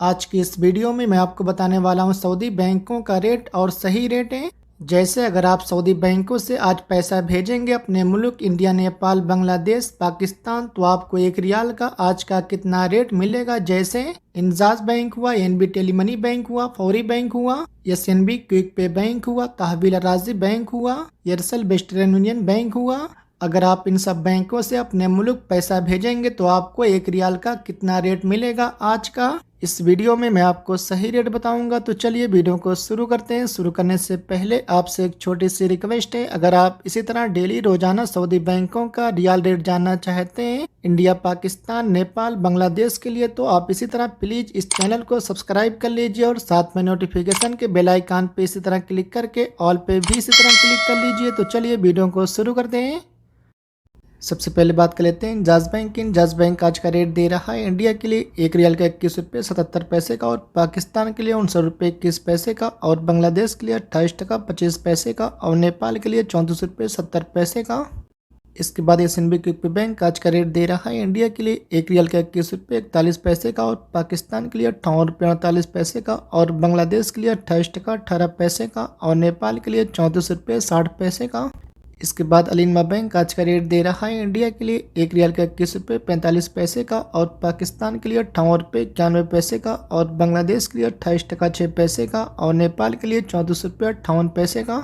आज की इस वीडियो में मैं आपको बताने वाला हूं सऊदी बैंकों का रेट और सही रेट है। जैसे अगर आप सऊदी बैंकों से आज पैसा भेजेंगे अपने मुल्क इंडिया, नेपाल, बांग्लादेश, पाकिस्तान, तो आपको 1 रियाल का आज का कितना रेट मिलेगा। जैसे इंजाज बैंक हुआ, एनबी टेलीमनी बैंक हुआ, फौरी बैंक हुआ, एसएनबी क्विक पे बैंक हुआ, तहवील राजी बैंक हुआ, एयरसेल वेस्टर्न यूनियन बैंक हुआ। अगर आप इन सब बैंकों से अपने मुल्क पैसा भेजेंगे तो आपको 1 रियाल का कितना रेट मिलेगा आज का। इस वीडियो में मैं आपको सही रेट बताऊंगा। तो चलिए वीडियो को शुरू करते हैं। शुरू करने से पहले आपसे एक छोटी सी रिक्वेस्ट है, अगर आप इसी तरह डेली रोजाना सऊदी बैंकों का रियाल रेट जानना चाहते हैं इंडिया, पाकिस्तान, नेपाल, बांग्लादेश के लिए, तो आप इसी तरह प्लीज इस चैनल को सब्सक्राइब कर लीजिए और साथ में नोटिफिकेशन के बेल आइकन पे इसी तरह क्लिक करके ऑल पे भी इसी तरह क्लिक कर लीजिए। तो चलिए वीडियो को शुरू करते हैं। सबसे पहले बात कर लेते हैं इंजाज बैंक की। इंजाज बैंक आज का रेट दे रहा है इंडिया के लिए 1 रियाल का 21 रुपये 77 पैसे का, और पाकिस्तान के लिए 59 रुपये 21 पैसे का, और बांग्लादेश के लिए 28 टका 25 पैसे का, और नेपाल के लिए 34 रुपये 70 पैसे का। इसके बाद एसएनबी क्विक बैंक आज का रेट दे रहा है इंडिया के लिए 1 रियाल का 21 रुपये 41 पैसे का, और पाकिस्तान के लिए 58 रुपये 48 पैसे का, और बांग्लादेश के लिए 28 टका 18 पैसे का, और नेपाल के लिए 34 रुपये 60 पैसे का। इसके बाद अलिनमा बैंक आज का रेट दे रहा है इंडिया के लिए 1 रियाल का 21 रुपये 45 पैसे का, और पाकिस्तान के लिए 58 रुपये 91 पैसे का, और बांग्लादेश के लिए 28 टका 6 पैसे का, और नेपाल के लिए 34 रुपये 58 पैसे का।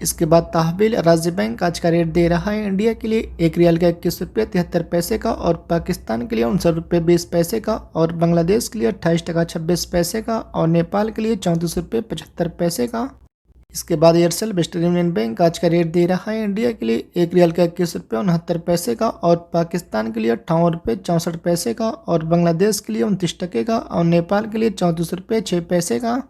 इसके बाद तहवील राज्य बैंक आज का रेट दे रहा है इंडिया के लिए 1 रियाल का 21 रुपये 73 पैसे का, और पाकिस्तान के लिए 59 रुपये 20 पैसे का, और बांग्लादेश के लिए 28 टका 26 पैसे का, और नेपाल के लिए 34 रुपये 75 पैसे का। इसके बाद एयरसेल वेस्टर्न यूनियन बैंक आज का रेट दे रहा है इंडिया के लिए 1 रियाल का 21 रुपये 69 पैसे का, और पाकिस्तान के लिए 58 रुपये 64 पैसे का, और बांग्लादेश के लिए 29 टके का, और नेपाल के लिए 34 रुपये 6 पैसे का।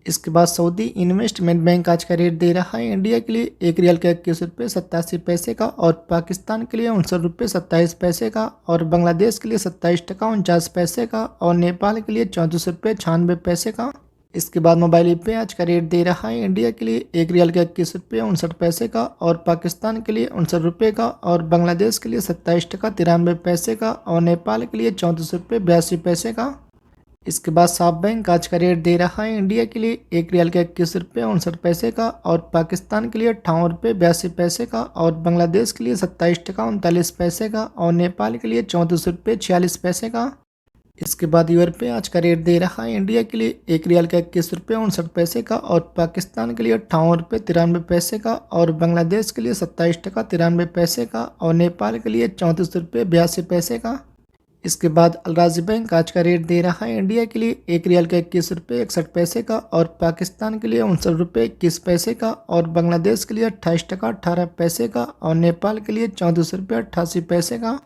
इसके बाद सऊदी इन्वेस्टमेंट बैंक आज का रेट दे रहा है इंडिया के लिए 1 रियाल का 21 रुपये 87 पैसे का, और पाकिस्तान के लिए 59 रुपये 27 पैसे का, और बांग्लादेश के लिए 27 टका 49 पैसे का, और नेपाल के लिए 34 रुपये 96 पैसे का। इसके बाद मोबाइल पे आज का रेट दे रहा है इंडिया के लिए 1 रियाल का 21 रुपये 59 पैसे का, और पाकिस्तान के लिए 59 रुपये का, और बांग्लादेश के लिए 27 टका 93 पैसे का, और नेपाल के लिए 34 रुपये 82 पैसे का। इसके बाद साफ बैंक आज का रेट दे रहा है इंडिया के लिए 1 रियाल का 21 रुपये 59 पैसे का, और पाकिस्तान के लिए 58 रुपये 82 पैसे का, और बांग्लादेश के लिए 27 टका 39 पैसे का, और नेपाल के लिए 34 रुपये 46 पैसे का। इसके बाद यूरो पे आज का रेट दे रहा है इंडिया के लिए 1 रियाल का 21 रुपये 59 पैसे का, और पाकिस्तान के लिए 58 रुपये 93 पैसे का, और बांग्लादेश के लिए 27 टका 93 पैसे का, और नेपाल के लिए 34 रुपये 82 पैसे का। इसके बाद अलराजी बैंक आज का रेट दे रहा है इंडिया के लिए 1 रियाल का 21 रुपये 61 पैसे का, और पाकिस्तान के लिए 59 रुपये 21 पैसे का, और बांग्लादेश के लिए 28 टका 18 पैसे का, और नेपाल के लिए 34 रुपये 88 पैसे का।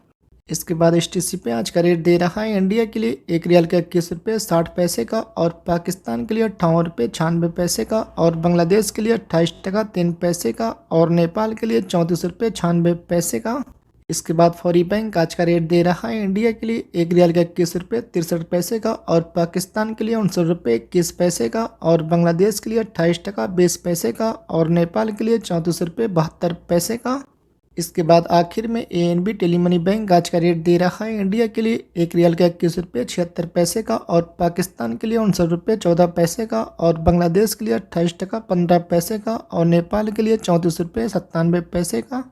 इसके बाद एसटीसी पे आज का रेट दे रहा है इंडिया के लिए 1 रियाल का 21 रुपये 60 पैसे का, और पाकिस्तान के लिए 58 रुपये 96 पैसे का, और बांग्लादेश के लिए 28 टका 3 पैसे का, और नेपाल के लिए 34 रुपये 96 पैसे का। इसके बाद फौरी बैंक आज का रेट दे रहा है इंडिया के लिए 1 रियाल का 21 रुपये 63 पैसे का, और पाकिस्तान के लिए 59 रुपये 21 पैसे का, और बांग्लादेश के लिए 28 टका 20 पैसे का, और नेपाल के लिए 34 रुपये 72 पैसे का। इसके बाद आखिर में एएनबी टेलीमनी बैंक आज का रेट दे रहा है इंडिया के लिए 1 रियाल का 21 रुपये 76 पैसे का, और पाकिस्तान के लिए 59 रुपये 14 पैसे का, और बांग्लादेश के लिए 28 टका 15 पैसे का, और नेपाल के लिए 34 रुपये 97 पैसे का।